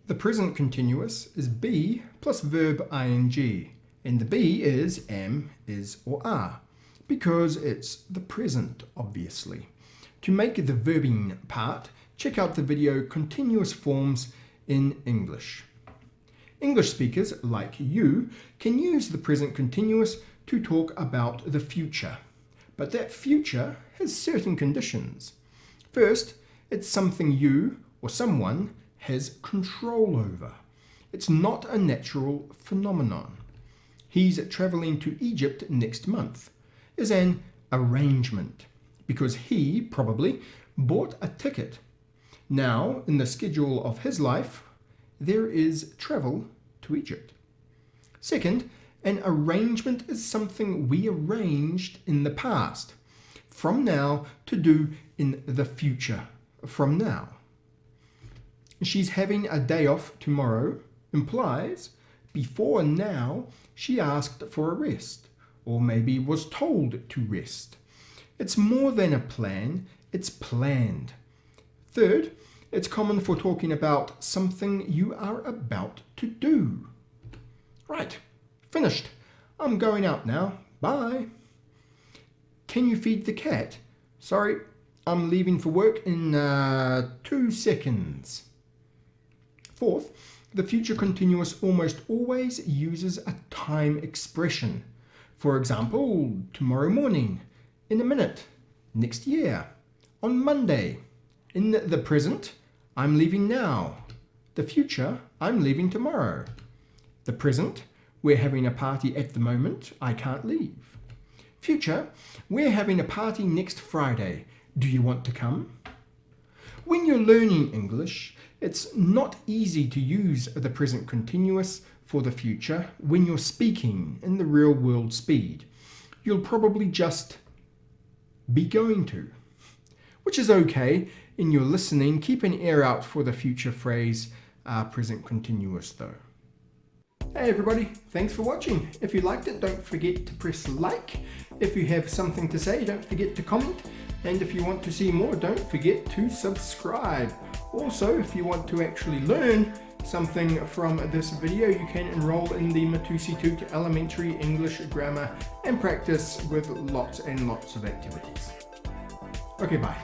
The present continuous is be plus verb ing, and the be is, am, is, or are, because it's the present, obviously. To make the verbing part, check out the video Continuous Forms in English. English speakers, like you, can use the present continuous to talk about the future. But that future has certain conditions. First, it's something you or someone has control over. It's not a natural phenomenon. He's travelling to Egypt next month is an arrangement because he probably bought a ticket. Now, in the schedule of his life, there is travel to Egypt. Second, an arrangement is something we arranged in the past, from now to do in the future, from now. She's having a day off tomorrow implies before now she asked for a rest, or maybe was told to rest. It's more than a plan, it's planned. Third, it's common for talking about something you are about to do. Right, finished. I'm going out now. Bye. Can you feed the cat? Sorry, I'm leaving for work in 2 seconds. Fourth, the future continuous almost always uses a time expression. For example, tomorrow morning, in a minute, next year, on Monday. In the present, I'm leaving now. The future, I'm leaving tomorrow. The present, we're having a party at the moment, I can't leave. Future, we're having a party next Friday. Do you want to come? When you're learning English, it's not easy to use the present continuous for the future when you're speaking in the real world speed. You'll probably just be going to, which is okay. In your listening, keep an ear out for the future phrase present continuous though. Hey everybody, thanks for watching. If you liked it, don't forget to press like. If you have something to say, don't forget to comment. And if you want to see more, don't forget to subscribe. Also, if you want to actually learn something from this video, you can enroll in the Matusi Tut Elementary English Grammar and practice with lots and lots of activities. Okay, bye.